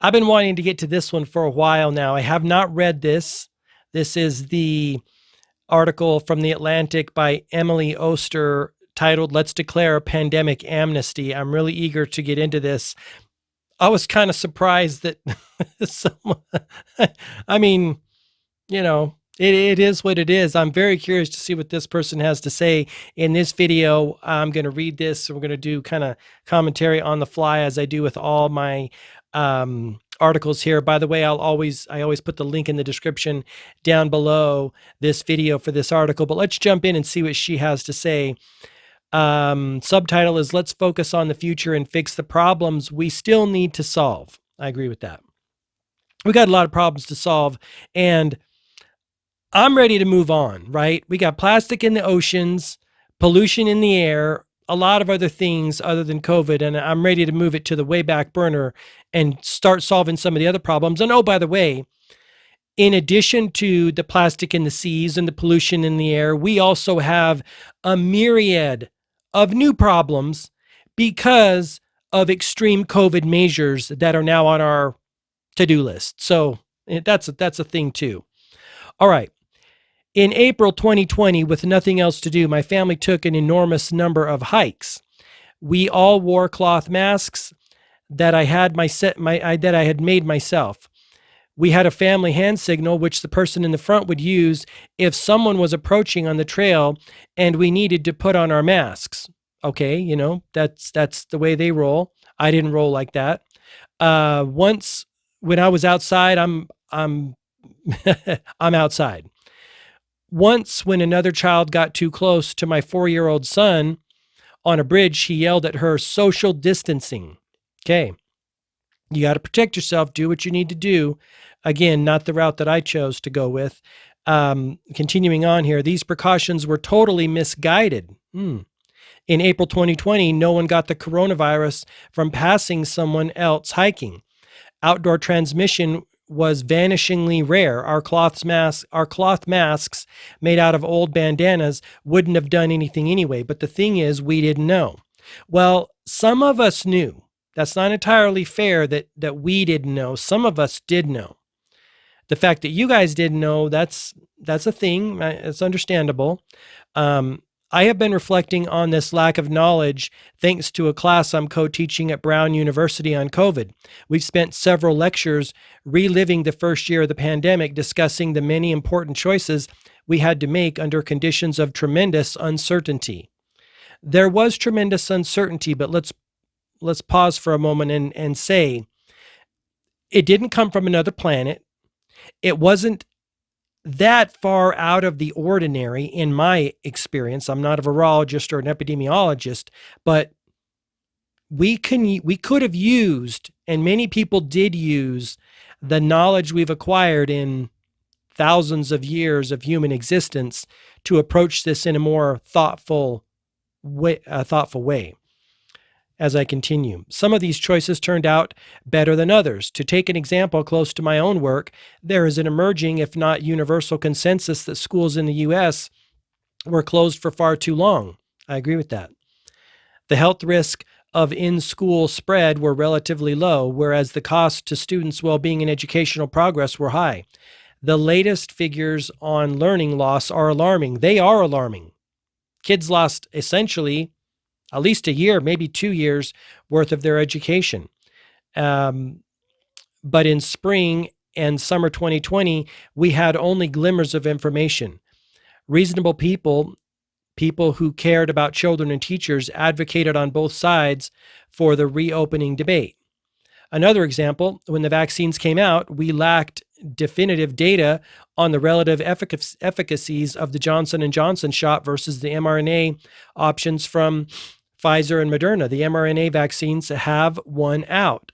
I've been wanting to get to this one for a while now. I have not read this. This is the article from The Atlantic by Emily Oster titled "Let's Declare a Pandemic Amnesty." I'm really eager to get into this. I was kind of surprised that someone, I mean, it is what it is. I'm very curious to see what this person has to say in this video. I'm going to read this. We're going to do kind of commentary on the fly as I do with all my articles here. By the way, I always put the link in the description down below this video for this article, but let's jump in and see what she has to say. Subtitle is "Let's Focus on the Future and Fix the Problems We Still Need to Solve." I agree with that. We got a lot of problems to solve, and I'm ready to move on, right? We got plastic in the oceans, pollution in the air, a lot of other things other than COVID, and I'm ready to move it to the way back burner and start solving some of the other problems. And oh, by the way, in addition to the plastic in the seas and the pollution in the air, we also have a myriad of new problems because of extreme COVID measures that are now on our to-do list. So that's a thing too. All right. In April 2020, with nothing else to do, my family took an enormous number of hikes. We all wore cloth masks that I had made myself. We had a family hand signal, which the person in the front would use if someone was approaching on the trail and we needed to put on our masks. Okay, that's the way they roll. I didn't roll like that. Once when I was outside, I'm I'm outside. Once, when another child got too close to my 4-year-old son on a bridge, he yelled at her, "Social distancing." Okay. You got to protect yourself. Do what you need to do. Again, not the route that I chose to go with. Continuing on here, these precautions were totally misguided. In April 2020, no one got the coronavirus from passing someone else hiking. Outdoor transmission was vanishingly rare. Our cloth masks made out of old bandanas wouldn't have done anything anyway. But the thing is, we didn't know. Well, some of us knew. That's not entirely fair that we didn't know. Some of us did know. The fact that you guys didn't know, that's a thing. It's understandable. I have been reflecting on this lack of knowledge thanks to a class I'm co-teaching at Brown University on COVID. We've spent several lectures reliving the first year of the pandemic, discussing the many important choices we had to make under conditions of tremendous uncertainty. There was tremendous uncertainty, but let's pause for a moment and say it didn't come from another planet. It wasn't that far out of the ordinary in my experience. I'm not a virologist or an epidemiologist, but we could have used, and many people did use, the knowledge we've acquired in thousands of years of human existence to approach this in a more thoughtful way. As I continue, some of these choices turned out better than others. To take an example close to my own work, there is an emerging, if not universal, consensus that schools in the U.S. were closed for far too long. I agree with that. The health risk of in-school spread were relatively low, whereas the cost to students' well-being and educational progress were high. The latest figures on learning loss are alarming. They are alarming. Kids lost essentially at least a year, maybe 2 years worth of their education. But in spring and summer 2020, we had only glimmers of information. Reasonable people who cared about children and teachers, advocated on both sides for the reopening debate. Another example, when the vaccines came out, we lacked definitive data on the relative efficacies of the Johnson & Johnson shot versus the mRNA options from Pfizer and Moderna. The mRNA vaccines have won out.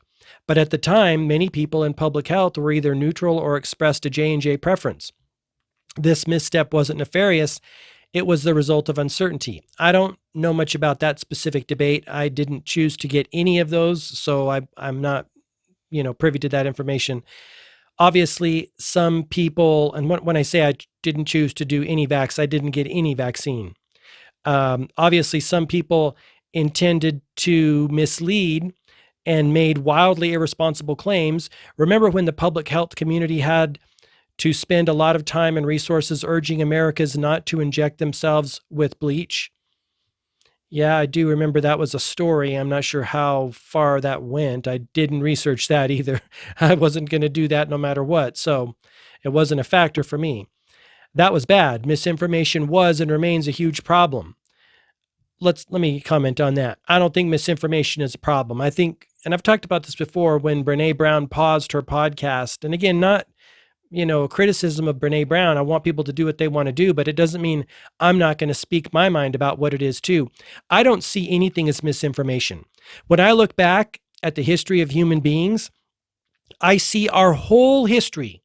But at the time, many people in public health were either neutral or expressed a J&J preference. This misstep wasn't nefarious. It was the result of uncertainty. I don't know much about that specific debate. I didn't choose to get any of those, so I'm not, privy to that information. Obviously, some people, and when I say I didn't choose to do any I didn't get any vaccine. Obviously, some people intended to mislead and made wildly irresponsible claims. Remember when the public health community had to spend a lot of time and resources urging Americans not to inject themselves with bleach? Yeah, I do remember that was a story. I'm not sure how far that went. I didn't research that either. I wasn't going to do that no matter what. So it wasn't a factor for me. That was bad. Misinformation was and remains a huge problem. Let me comment on that. I don't think misinformation is a problem. I think, and I've talked about this before, when Brene Brown paused her podcast, and again, not criticism of Brene Brown. I want people to do what they want to do, but it doesn't mean I'm not going to speak my mind about what it is too. I don't see anything as misinformation. When I look back at the history of human beings, I see our whole history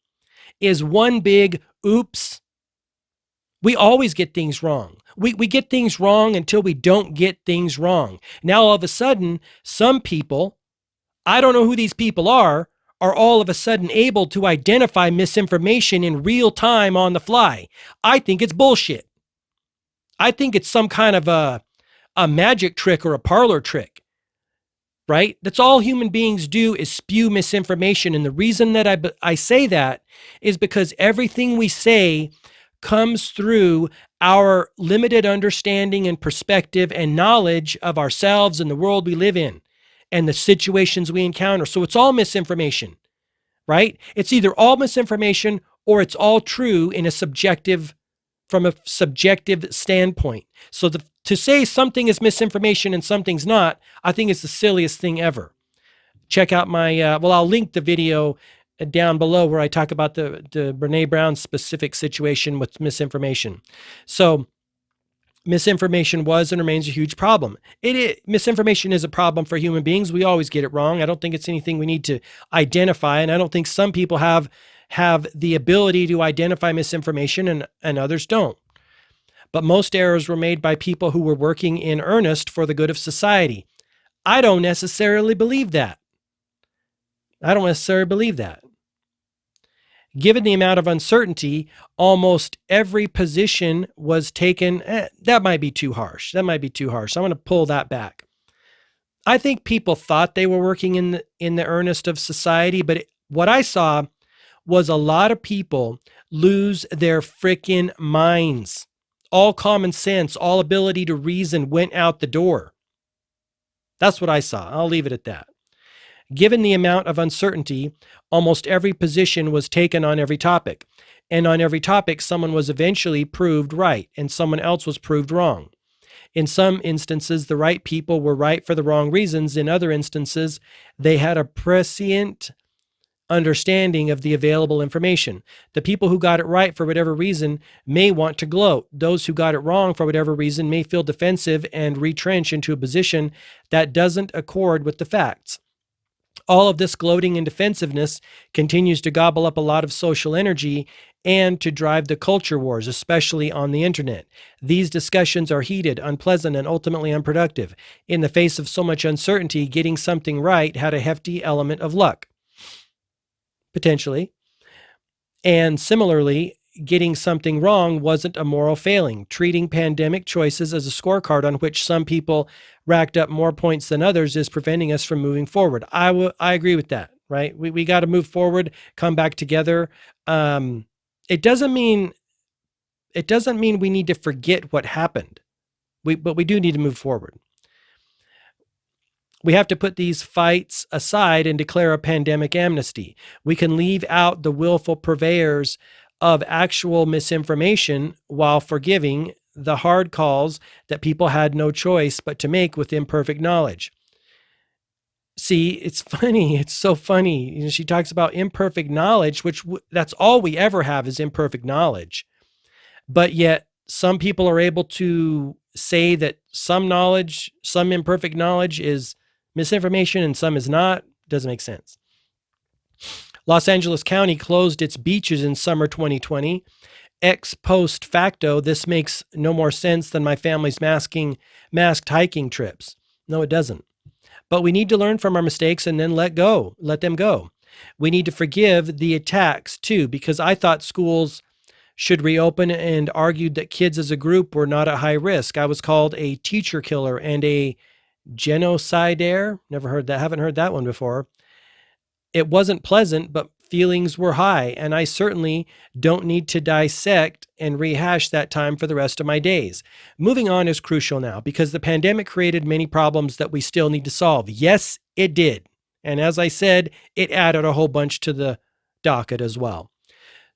is one big oops. We always get things wrong. We get things wrong until we don't get things wrong. Now, all of a sudden, some people, I don't know who these people are all of a sudden able to identify misinformation in real time on the fly. I think it's bullshit. I think it's some kind of a magic trick or a parlor trick, right? That's all human beings do, is spew misinformation. And the reason that I say that is because everything we say comes through our limited understanding and perspective and knowledge of ourselves and the world we live in and the situations we encounter. So it's all misinformation, right? It's either all misinformation or it's all true from a subjective standpoint. So to say something is misinformation and something's not, I think it's the silliest thing ever. Check out my, I'll link the video down below where I talk about the Brene Brown specific situation with misinformation. So misinformation was and remains a huge problem. Misinformation is a problem for human beings. We always get it wrong. I don't think it's anything we need to identify, and I don't think some people have the ability to identify misinformation and others don't. But most errors were made by people who were working in earnest for the good of society. I don't necessarily believe that. Given the amount of uncertainty, almost every position was taken. That might be too harsh. I'm going to pull that back. I think people thought they were working in the earnest of society, but what I saw was a lot of people lose their frickin' minds. All common sense, all ability to reason went out the door. That's what I saw. I'll leave it at that. Given the amount of uncertainty, almost every position was taken on every topic. And on every topic, someone was eventually proved right and someone else was proved wrong. In some instances, the right people were right for the wrong reasons. In other instances, they had a prescient understanding of the available information. The people who got it right for whatever reason may want to gloat. Those who got it wrong for whatever reason may feel defensive and retrench into a position that doesn't accord with the facts. All of this gloating and defensiveness continues to gobble up a lot of social energy and to drive the culture wars, especially on the internet. These discussions are heated, unpleasant, and ultimately unproductive. In the face of so much uncertainty, getting something right had a hefty element of luck, potentially. And similarly, getting something wrong wasn't a moral failing. Treating pandemic choices as a scorecard on which some people racked up more points than others is preventing us from moving forward. I agree with that, right? We got to move forward, come back together. It doesn't mean we need to forget what happened. But we do need to move forward. We have to put these fights aside and declare a pandemic amnesty. We can leave out the willful purveyors of actual misinformation while forgiving the hard calls that people had no choice but to make with imperfect knowledge. See, it's funny. It's so funny. She talks about imperfect knowledge, which that's all we ever have is imperfect knowledge. But yet some people are able to say that some knowledge, some imperfect knowledge is misinformation and some is not. Doesn't make sense. Los Angeles County closed its beaches in summer 2020. Ex post facto, this makes no more sense than my family's masked hiking trips. No, it doesn't. But we need to learn from our mistakes and then let them go. We need to forgive the attacks too, because I thought schools should reopen and argued that kids as a group were not at high risk. I was called a teacher killer and a genocidaire. Never heard that. Haven't heard that one before. It wasn't pleasant, but feelings were high, and I certainly don't need to dissect and rehash that time for the rest of my days. Moving on is crucial now because the pandemic created many problems that we still need to solve. Yes, it did. And as I said, it added a whole bunch to the docket as well.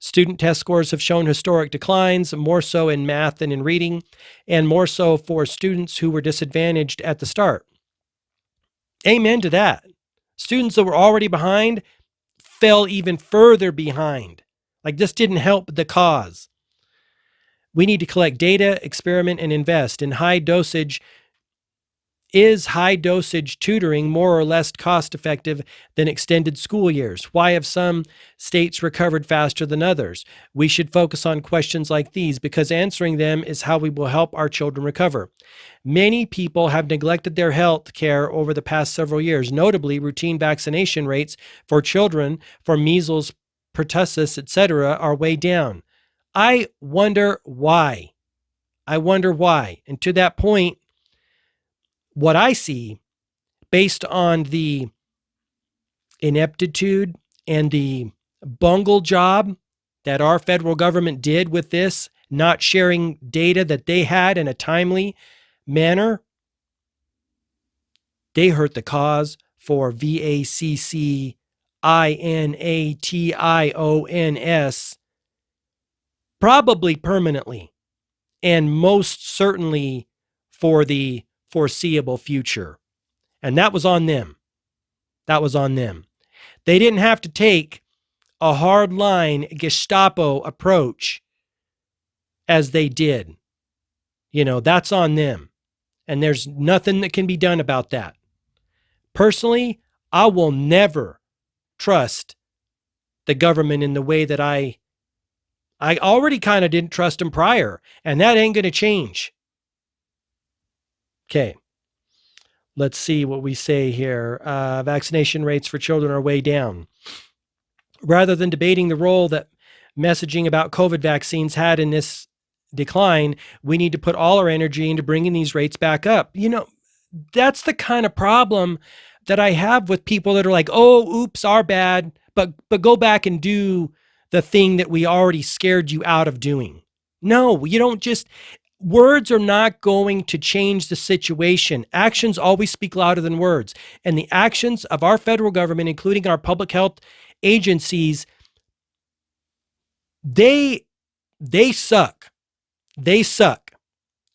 Student test scores have shown historic declines, more so in math than in reading, and more so for students who were disadvantaged at the start. Amen to that. Students that were already behind fell even further behind. Like, this didn't help the cause. We need to collect data, experiment, and invest in high dosage. Is high dosage tutoring more or less cost effective than extended school years? Why have some states recovered faster than others? We should focus on questions like these because answering them is how we will help our children recover. Many people have neglected their health care over the past several years, notably routine vaccination rates for children for measles, pertussis, etc. are way down. I wonder why. And to that point, what I see, based on the ineptitude and the bungle job that our federal government did with this, not sharing data that they had in a timely manner, they hurt the cause for VACCINATIONS probably permanently, and most certainly for the foreseeable future. And that was on them. They didn't have to take a hard-line Gestapo approach as they did. That's on them. And there's nothing that can be done about that. Personally, I will never trust the government in the way that I already kind of didn't trust them prior, and that ain't going to change. Okay. Let's see what we say here. Vaccination rates for children are way down. Rather than debating the role that messaging about COVID vaccines had in this decline, we need to put all our energy into bringing these rates back up. That's the kind of problem that I have with people that are like, oh, oops, our bad, but go back and do the thing that we already scared you out of doing. No, you don't just... Words are not going to change the situation. Actions always speak louder than words. And the actions of our federal government, including our public health agencies, they suck. They suck.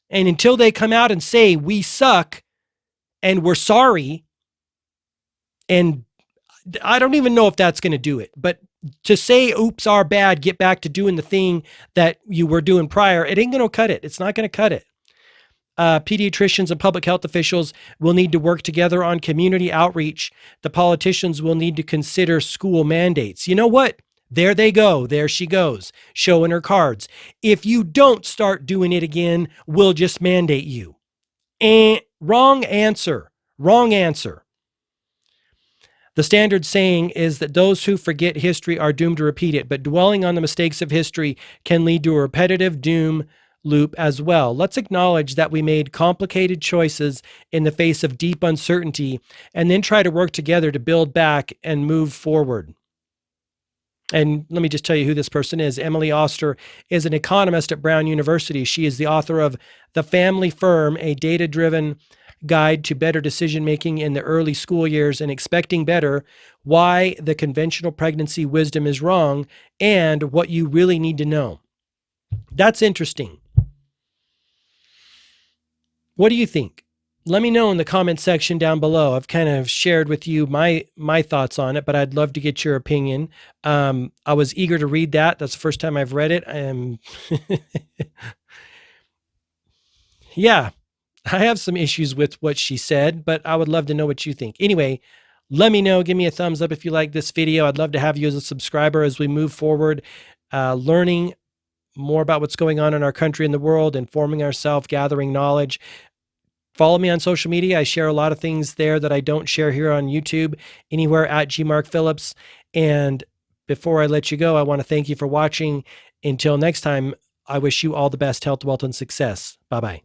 And until they come out and say, we suck and we're sorry, and I don't even know if that's going to do it, but to say, oops, our bad, get back to doing the thing that you were doing prior, it ain't going to cut it. It's not going to cut it. Pediatricians and public health officials will need to work together on community outreach. The politicians will need to consider school mandates. You know what? There they go. There she goes, showing her cards. If you don't start doing it again, we'll just mandate you. Wrong answer. Wrong answer. The standard saying is that those who forget history are doomed to repeat it, but dwelling on the mistakes of history can lead to a repetitive doom loop as well. Let's acknowledge that we made complicated choices in the face of deep uncertainty and then try to work together to build back and move forward. And let me just tell you who this person is. Emily Oster is an economist at Brown University. She is the author of The Family Firm, a data-driven guide to better decision-making in the early school years and expecting better, why the conventional pregnancy wisdom is wrong, and what you really need to know. That's interesting. What do you think? Let me know in the comment section down below. I've kind of shared with you my thoughts on it, but I'd love to get your opinion. I was eager to read that. That's the first time I've read it. Yeah, I have some issues with what she said, but I would love to know what you think. Anyway, let me know. Give me a thumbs up if you like this video. I'd love to have you as a subscriber as we move forward, learning more about what's going on in our country and the world, informing ourselves, gathering knowledge. Follow me on social media. I share a lot of things there that I don't share here on YouTube, anywhere at GMarkPhillips. And before I let you go, I want to thank you for watching. Until next time, I wish you all the best health, wealth, and success. Bye-bye.